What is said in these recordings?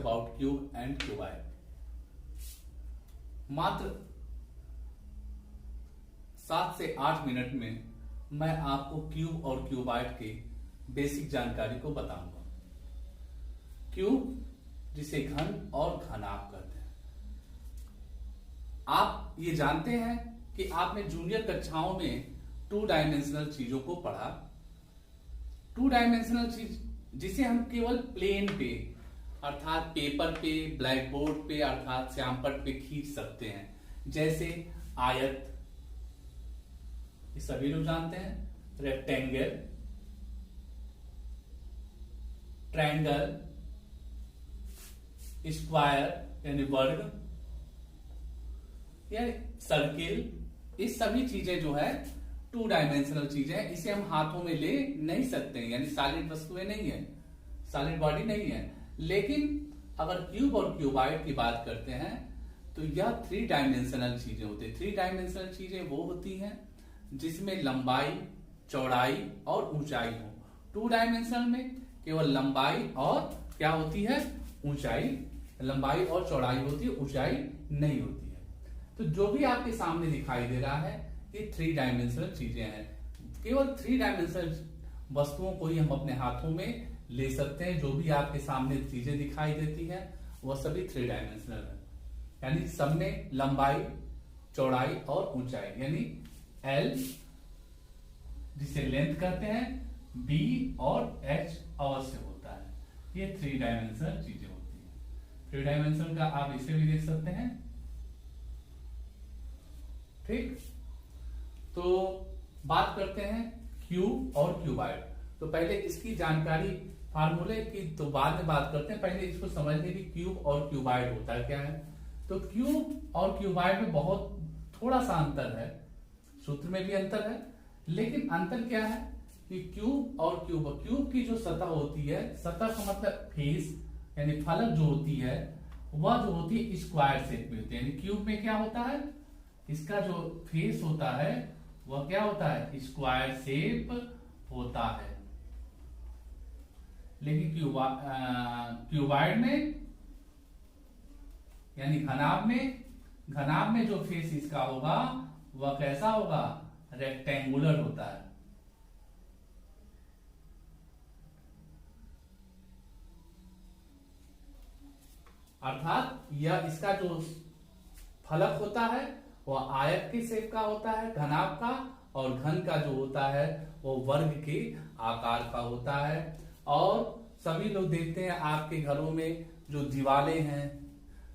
About cube and cuboid. मात्र 7 से 8 minute में मैं आपको क्यूब और क्यूबाइड के बेसिक जानकारी को बताऊंगा। क्यूब जिसे घन और घनाभ कहते हैं। आप ये जानते हैं कि आपने जूनियर कक्षाओं में 2 डायमेंशनल चीजों को पढ़ा। 2 डायमेंशनल चीज जिसे हम केवल प्लेन पे अर्थात पेपर पे, ब्लैक बोर्ड पे अर्थात श्यामपट्ट पे खींच सकते हैं, जैसे आयत, ये सभी लोग जानते हैं, रेक्टेंगल, ट्रायंगल, स्क्वायर यानी वर्ग, या सर्किल, ये सभी चीजें जो है 2 डायमेंशनल चीजें हैं। इसे हम हाथों में ले नहीं सकते हैं, यानी सॉलिड वस्तुएं नहीं है, सॉलिड बॉडी नहीं है। लेकिन अगर क्यूब और क्यूबाइड की बात करते हैं तो यह 3 डायमेंशनल चीजें होती है। 3 डायमेंशनल चीजें वो होती हैं जिसमें लंबाई, चौड़ाई और ऊंचाई हो। 2 डायमेंशनल में केवल लंबाई और क्या होती है, ऊंचाई, लंबाई और चौड़ाई होती है, ऊंचाई नहीं होती है। तो जो भी आपके सामने दिखाई दे रहा है ये 3 डायमेंशनल चीजें हैं। केवल 3 डायमेंशनल वस्तुओं को ही हम अपने हाथों में ले सकते हैं। जो भी आपके सामने चीजें दिखाई देती हैं वह सभी 3 डायमेंशनल है, यानी सब में लंबाई, चौड़ाई और ऊंचाई, यानी L जिसे लेंथ कहते हैं, B और H अवश्य होता है। ये 3 डायमेंशनल चीजें होती हैं। 3 डायमेंशनल का आप इसे भी देख सकते हैं। ठीक, तो बात करते हैं क्यूब और क्यूबाइड। तो पहले इसकी जानकारी फार्मूले की तो बाद में बात करते हैं, पहले इसको समझने की क्यूब और क्यूबाइड होता है क्या है। तो क्यूब और क्यूबाइड में बहुत थोड़ा सा अंतर है, सूत्र में भी अंतर है, लेकिन अंतर क्या है कि क्यूब और क्यूब की जो सतह होती है, सतह का मतलब फेस यानी फलक जो होती है वह जो होती है स्क्वायर शेप में होती है। यानी क्यूब में क्या होता है, इसका जो फेस होता है वह क्या होता है, स्क्वायर शेप होता है। लेकिन क्यूबाइड में यानी घनाभ में जो फेस इसका होगा वह कैसा होगा, रेक्टेंगुलर होता है। अर्थात यह इसका जो फलक होता है वह आयत के शेप का होता है घनाभ का, और घन का जो होता है वो वर्ग के आकार का होता है। और सभी लोग देखते हैं आपके घरों में जो दीवारें हैं,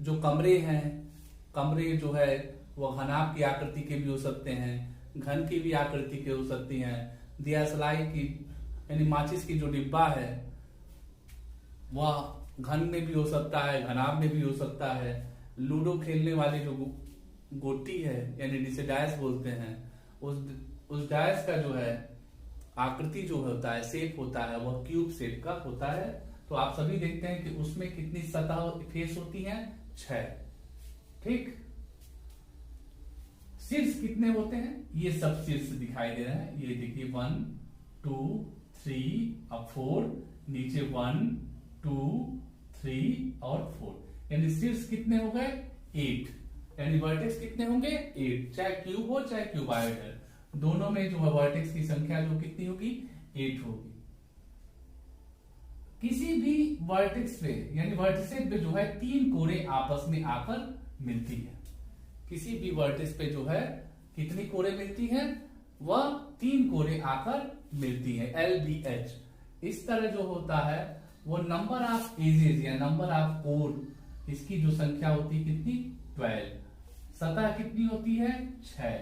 जो कमरे हैं, कमरे जो है वो घनाभ की आकृति के भी हो सकते हैं, घन की भी आकृति के हो सकती हैं। दियासलाई की यानी माचिस की जो डिब्बा है वह घन में भी हो सकता है, घनाभ में भी हो सकता है। लूडो खेलने वाली जो गोटी है यानी जिसे डायस बोलते हैं, उस डायस का जो है आकृति जो होता है, शेप होता है, वह क्यूब शेप का होता है। तो आप सभी देखते हैं कि उसमें कितनी सतह फेस होती है, 6। ठीक, शीर्ष कितने होते हैं, ये सब शीर्ष दिखाई दे रहे हैं। ये देखिए 1 2 3 अब 4, नीचे 1 2 3 और 4, यानी शीर्ष कितने हो गए, 8। यानी वर्टेक्स कितने होंगे, 8। चाहे क्यूब हो चाहे क्यूबाइड है, दोनों में जो है वर्टेक्स की संख्या जो कितनी होगी, 8 होगी। किसी भी वर्टेक्स पे यानी वर्टिसेस पे जो है 3 कोरे आपस में आकर मिलती है। किसी भी वर्टेक्स पे जो है कितनी कोरे मिलती है, वह 3 कोरे आकर मिलती है, LBH। इस तरह जो होता है वो नंबर ऑफ एजेस या नंबर ऑफ कोर, इसकी जो संख्या होती है कितनी, 12। सतह कितनी होती है, 6।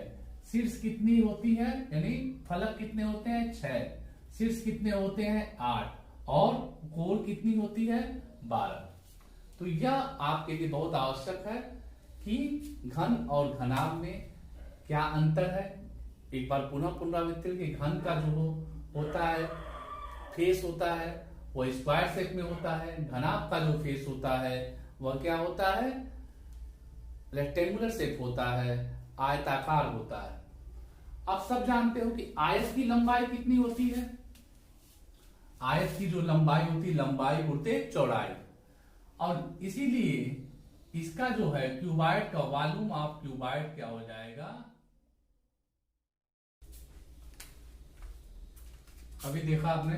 शीर्ष कितनी होती है, यानी फलक कितने होते हैं, 6। शीर्ष कितने होते हैं, 8। और कोर कितनी होती है, 12। तो यह आपके लिए बहुत आवश्यक है कि घन और घनाभ में क्या अंतर है। एक बार पुनः पुनरावृत्ति कि घन का जो होता है फेस होता है वह स्क्वायर शेप में होता है, घनाभ का जो फेस होता है वह क्या होता है, रेक्टेंगुलर शेप होता है, आयताकार होता है। अब सब जानते हो कि आयत की लंबाई कितनी होती है, आयत की जो लंबाई होती है लंबाई गुणित चौड़ाई, और इसीलिए इसका जो है क्यूबाइड का वॉल्यूम ऑफ क्यूबाइड क्या हो जाएगा, अभी देखा आपने।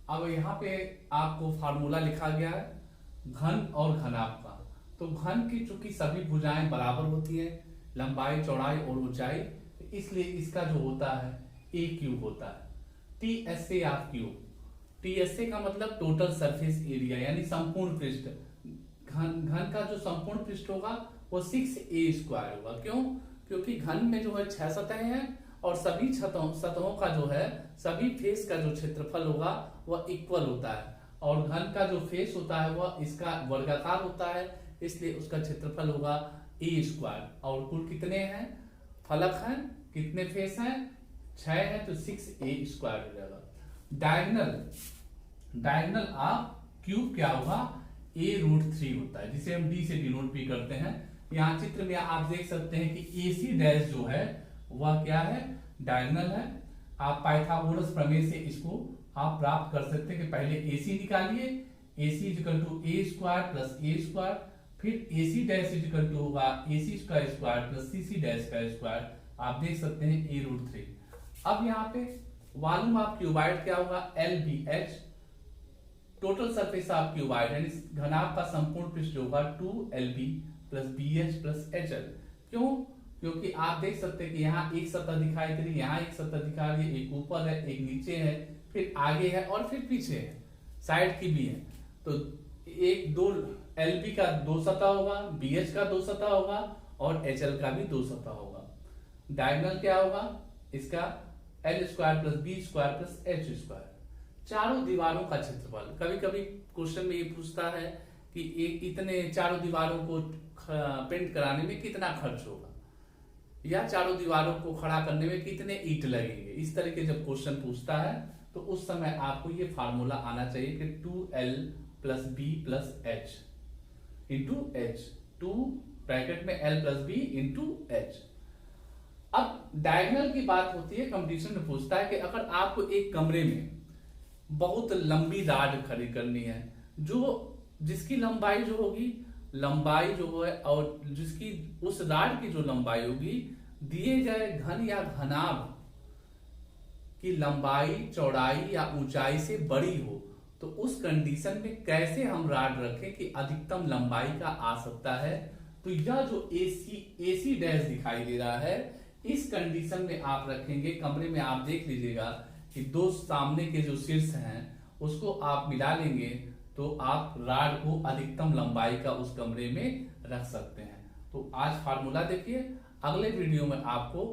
अब यहां पे आपको फार्मूला लिखा गया है घन और घनाभ का। तो घन की चूंकि सभी भुजाएं बराबर होती है, लंबाई चौड़ाई और ऊंचाई, इसलिए इसका जो होता है ए क्यूब होता है। टीएसए ऑफ क्यूब, टीएसए का मतलब टोटल सरफेस एरिया यानी संपूर्ण पृष्ठ। घन का जो संपूर्ण पृष्ठ होगा वो 6a² होगा। क्यों? क्योंकि घन में जो है 6 सतहें हैं और सभी सतहों का जो है सभी फेस का जो क्षेत्रफल होगा वह इक्वल होता है, और घन का जो फेस होता है वह इसका वर्गाकार होता है, इसलिए उसका क्षेत्रफल होगा a²। और कुल कितने हैं फलक हैं, कितने फेस हैं, 6 है, तो 6a² हो जाएगा। डायगोनल ऑफ क्यूब क्या होगा, a√3 होता है, जिसे हम d से डिनोट भी करते हैं। यहाँ चित्र में आप देख सकते हैं कि AC डैश जो है वह क्या है, डायगोनल है। आप पाइथागोरस प्रमेय से इसको आप प्राप्त कर सकते हैं कि पहले AC निकालिए, AC = a² + a², फिर AC डैश = होगा AC² + CC डैश का स्क्वायर। आप देख सकते हैं a√3। अब यहाँ पे वॉल्यूम ऑफ क्यूबाइड क्या होगा, LBH, total surface of cuboid यानी घनाभ का संपूर्ण पृष्ठ होगा 2LB + BH + HL। क्यों? क्योंकि आप देख सकते हैं कि यहाँ एक सतह दिखाई दे रही है, यहाँ एक सतह दिखा रही है, एक ऊपर है, एक नीचे है, फिर आगे है और फिर पीछे है, साइड की भी है। तो एक दो LB का 2 सतह होगा, BH का 2 सतह होगा और HL का भी 2 सतह होगा। डायगोनल क्या होगा इसका, L² + B² + H²। चारों दीवारों का क्षेत्रफल, कभी कभी क्वेश्चन में ये पूछता है कि इतने चारों दीवारों को पेंट कराने में कितना खर्च होगा, या चारों दीवारों को खड़ा करने में कितने ईंट लगेंगे। इस तरह के जब क्वेश्चन पूछता है तो उस समय आपको ये फार्मूला आना चाहिए कि 2L + B + H × H, 2 bracket में L + B × H। अब डायगोनल की बात होती है, कंपटीशन में पूछता है कि अगर आपको एक कमरे में बहुत लंबी रॉड खड़ी करनी है, जिसकी लंबाई जो होगी, लंबाई जो है और जिसकी उस रॉड की जो लंबाई होगी दिए गए घन या घनाभ की लंबाई चौड़ाई या ऊंचाई से बड़ी हो, तो उस कंडीशन में कैसे हम रॉड रखें कि अधिकतम लंबाई का आ सकता है। तो यह जो AC डैश दिखाई दे रहा है, इस कंडीशन में आप रखेंगे। कमरे में आप देख लीजिएगा कि 2 सामने के जो शीर्ष हैं उसको आप मिला लेंगे तो आप रॉड को अधिकतम लंबाई का उस कमरे में रख सकते हैं। तो आज फार्मूला देखिए, अगले वीडियो में आपको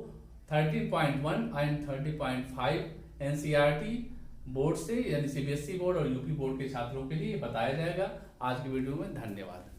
13.1 एंड 30.5 NCERT बोर्ड से यानी CBSE बोर्ड और UP बोर्ड के छात्रों के लिए बताया जाएगा। आज की वीडियो में धन्यवाद।